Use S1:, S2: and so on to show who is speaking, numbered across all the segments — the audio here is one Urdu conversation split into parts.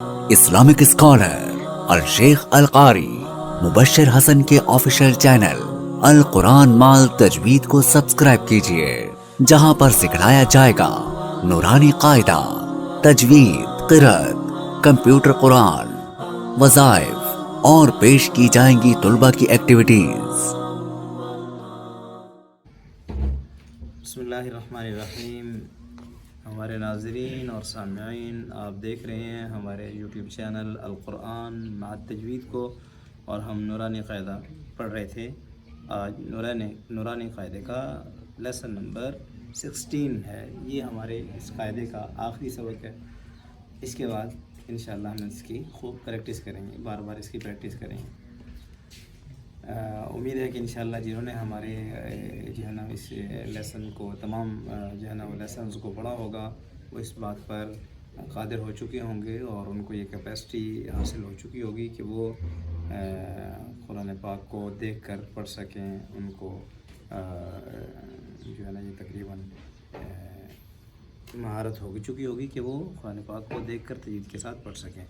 S1: اسلامک اسکالر الشیخ القاری مبشر حسن کے آفیشیل چینل القرآن مال تجوید کو سبسکرائب کیجئے، جہاں پر سکھلایا جائے گا نورانی قاعدہ، تجوید، قرأت، کمپیوٹر قرآن، وظائف اور پیش کی جائیں گی طلبہ کی ایکٹیویٹیز۔
S2: بسم اللہ الرحمن الرحیم۔ ہمارے ناظرین اور سامعین، آپ دیکھ رہے ہیں ہمارے یوٹیوب چینل القرآن مع تجوید کو، اور ہم نورانی قاعدہ پڑھ رہے تھے۔ آج نورانی قاعدے کا لیسن نمبر 16 ہے۔ یہ ہمارے اس قاعدے کا آخری سبق ہے۔ اس کے بعد انشاءاللہ ہم اس کی خوب پریکٹس کریں گے، بار بار اس کی پریکٹس کریں گے۔ امید ہے کہ انشاءاللہ جنہوں نے ہمارے جو ہے نا اس لیسن کو تمام جو ہے نا وہ لیسنز کو پڑھا ہوگا، وہ اس بات پر قادر ہو چکے ہوں گے، اور ان کو یہ کیپیسٹی حاصل ہو چکی ہوگی کہ وہ قرآن پاک کو دیکھ کر پڑھ سکیں۔ ان کو جو ہے نا یہ تقریباً مہارت ہو چکی ہوگی کہ وہ قرآن پاک کو دیکھ کر تجوید کے ساتھ پڑھ سکیں۔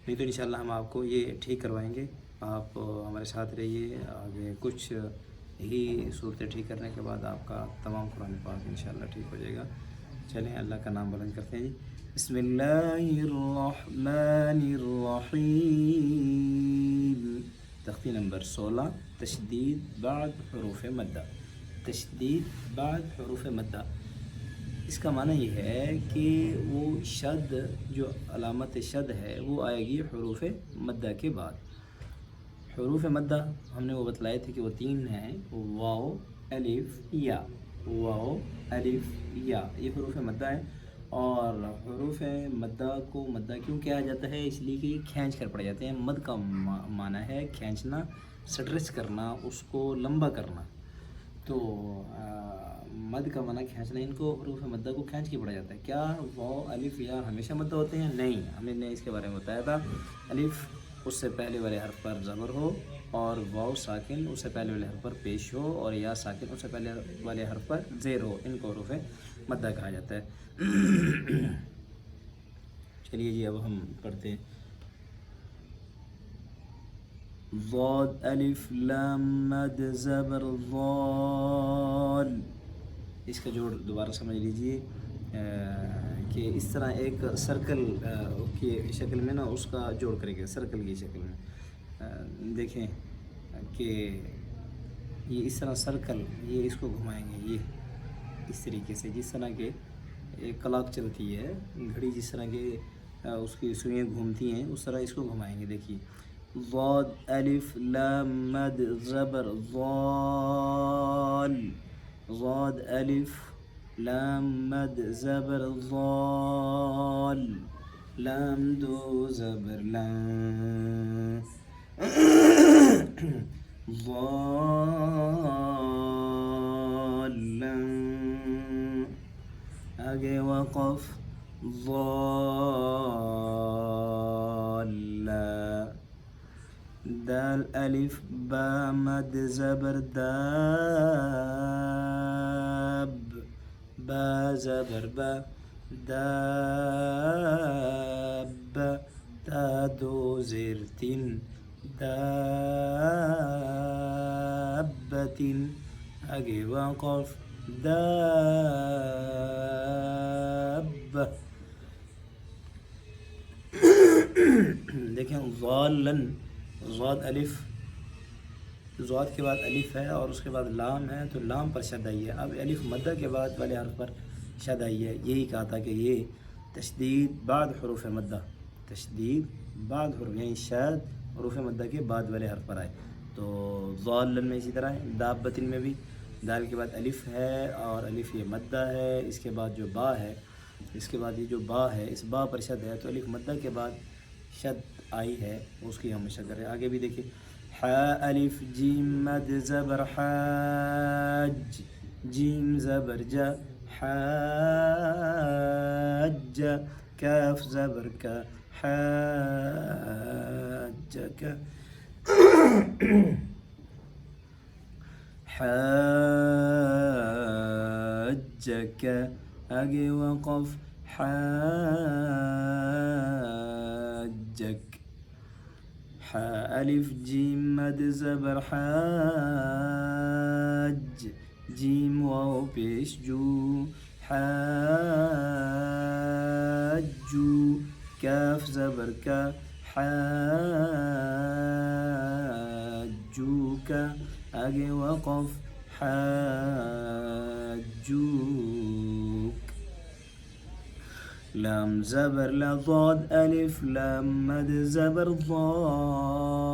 S2: نہیں تو انشاءاللہ ہم آپ کو یہ ٹھیک کروائیں گے۔ آپ ہمارے ساتھ رہیے، آگے کچھ ہی صورتیں ٹھیک کرنے کے بعد آپ کا تمام قرآن پاک انشاءاللہ ٹھیک ہو جائے گا۔ چلیں اللہ کا نام بلند کرتے ہیں جی۔ بسم اللہ الرحمن الرحیم۔ تختی نمبر 16، تشدید بعد حروف مدہ۔ تشدید بعد حروف مدہ، اس کا معنی یہ ہے کہ وہ شد، جو علامت شد ہے وہ آئے گی حروف مدہ کے بعد۔ حروف مدہ ہم نے وہ بتلائے تھے کہ وہ 3 ہیں، واو، الف، یا۔ واو، الف، یا، یہ حروف مدہ ہیں۔ اور حروف مدہ کو مدہ کیوں کہا جاتا ہے؟ اس لیے کہ یہ کھینچ کر پڑے جاتے ہیں۔ مد کا معنی ہے کھینچنا، سٹریچ کرنا، اس کو لمبا کرنا۔ تو مد کا معنی کھینچنا، ان کو حروف مدہ کو کھینچ کے پڑھا جاتا ہے۔ کیا واو، الف، یا ہمیشہ مدہ ہوتے ہیں؟ نہیں، ہم نے اس کے بارے میں بتایا تھا۔ الف اس سے پہلے والے حرف پر زبر ہو، اور واو ساکن اس سے پہلے والے حرف پر پیش ہو، اور یا ساکن اس سے پہلے والے حرف پر زیر ہو، ان کو حروف مدہ کہا جاتا ہے۔ چلیے جی اب ہم پڑھتے ہیں۔ ضاد، الف، لام، مد، زبر، ضال۔ اس کا جوڑ دوبارہ سمجھ لیجئے کہ اس طرح ایک سرکل کی شکل میں نا اس کا جوڑ کریں گے، سرکل کی شکل میں۔ دیکھیں کہ یہ اس طرح سرکل، یہ اس کو گھمائیں گے، یہ اس طریقے سے، جس طرح کہ ایک کلاک چلتی ہے، گھڑی جس طرح کہ اس کی سوئیں گھومتی ہیں، اس طرح اس کو گھمائیں گے۔ دیکھیے، ضاد، الف، لام، مد، زبر، ضال۔ ضاد، الف، لام، مد، زبر، ضال۔ لام دو زبر لام، ضال لام۔ آگے وقف، ضال لا۔ دال، الف، با، مد، زبر، داب۔ با زبر با، داب۔ تا دو زیر تین، دابۃ۔ آگے وقف، دابہ۔ دیکھیں ضالن، ضاد الف، ضاد کے بعد الف ہے اور اس کے بعد لام ہے، تو لام پر شد آئی ہے۔ اب الف مدہ کے بعد والے حرف پر شد آئی ہے۔ یہی کہا تھا کہ یہ تشدید بعد حروف مدہ، تشدید بعد حروف، یعنی شد حروف مدہ کے بعد والے حرف پر آئے۔ تو ضالن میں اسی طرح ہے، دابۃ میں بھی دال کے بعد الف ہے، اور الف یہ مدہ ہے۔ اس کے بعد جو با ہے، اس کے بعد یہ جو با ہے، اس با پر شد ہے، تو الف مدہ کے بعد شد آئی ہے، اس کی ہم مشق کر رہے ہیں۔ آگے بھی دیکھیں، حا، الف، جیم، مد، زبر، حاج۔ جیم زبر جا، حاج۔ کاف زبر کا، حاجک۔ حاجک۔ آگے وقف، حاج حاء ألف جيم مد زبر حاج جيم واو پیش جو حاجو كاف زبر كا حاجوك آگے وقف حاجوك لام زبر لضاد ألف لام مد زبر ضال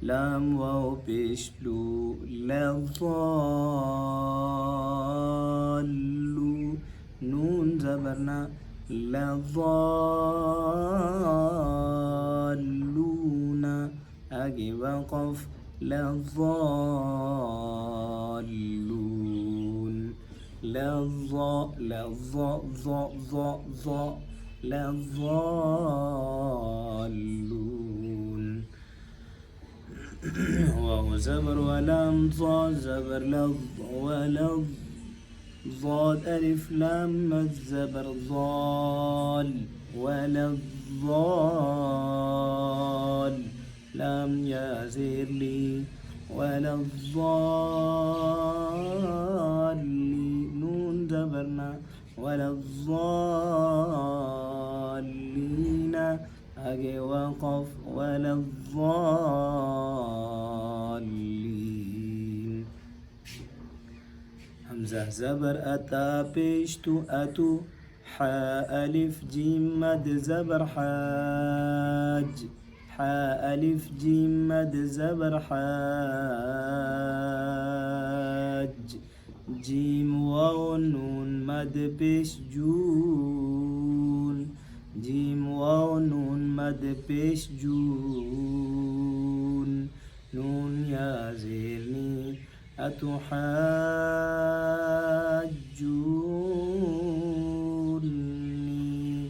S2: لام واو پیش لو لضالو نون زبرنا لضالون آگے وقف لضالون لضا لضا ضا ضا ضا لضالون واو زبر ولام ضا زبر لض ولض ضاد ألف لام مد زبر ضال ولضال لام يا زير لي ولضالين نون زبرنا ولضالين آگے وقف ولضالين همزة زبر أتا بيشتو أتو حاء ألف جيم مد زبر حاج حاء ألف جيم مد زبر حاج جيم واو نون مد پیش جون جيم واو نون مد پیش جون نون يا زيرني أتحاجوني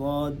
S2: ضاد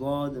S2: ضاد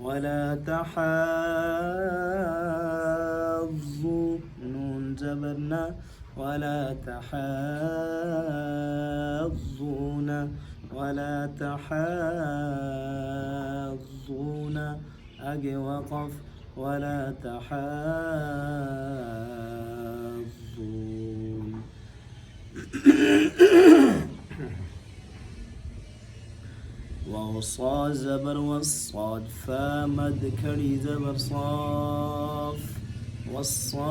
S2: ولا تحاضوا نون زبرنا ولا تحاضون ولا تحاضون آگے وقف ولا تحاضون وصا زبر والصاد فا مد كري زبر صاف والصاف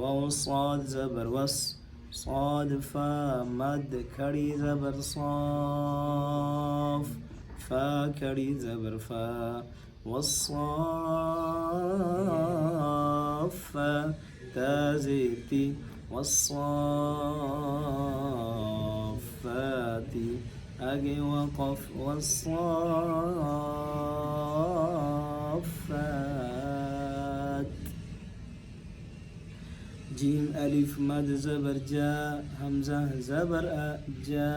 S2: وصاد زبر وص صاد فا مد كري زبر صاف فا كري زبر فا والصاف تا زيتي والصافات آگے وقف والصافات جيم ألف مد زبر جاء همزة زبر جاء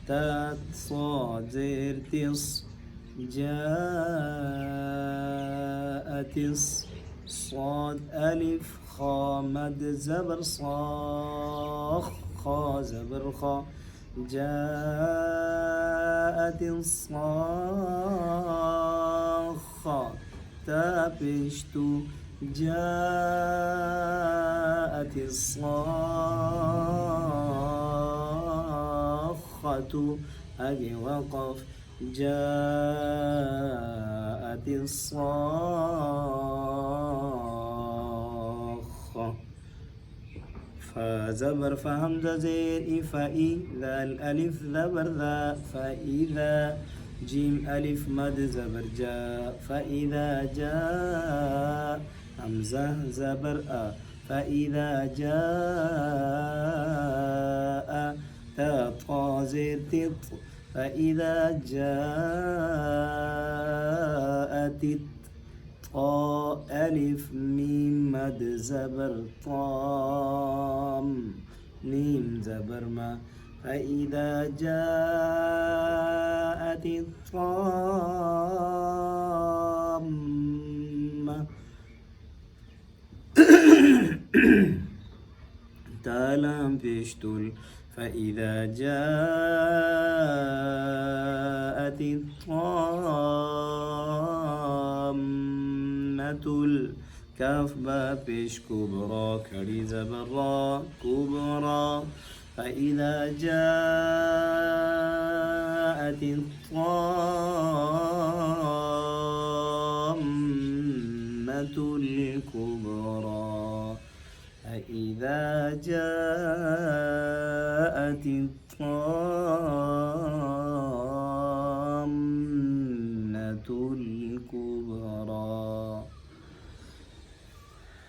S2: تات صاد زير تص جاء تص صاد ألف خا مد زبر صاخ خا زبر خا جاءت الصاخة تا پیشتو جاءت الصاخة آگے وقف جاءت الصاخة. فزبر فهمزة زير فإذا الألف زبر ذا فإذا جيم ألف مد زبر جاء فإذا جاء همزة زبر فإذا جاء تا طا زير تط فإذا جاءت طا ألف ميم مد زبر طام ميم زبر ما فإذا جاءت الطامة تالام بيشتل فإذا جاءت الطامة الكاف با پیش كبرى كري زبر كبرى فإذا جاءت الطامة الكبرى فإذا جاءت الطامة الكبرى.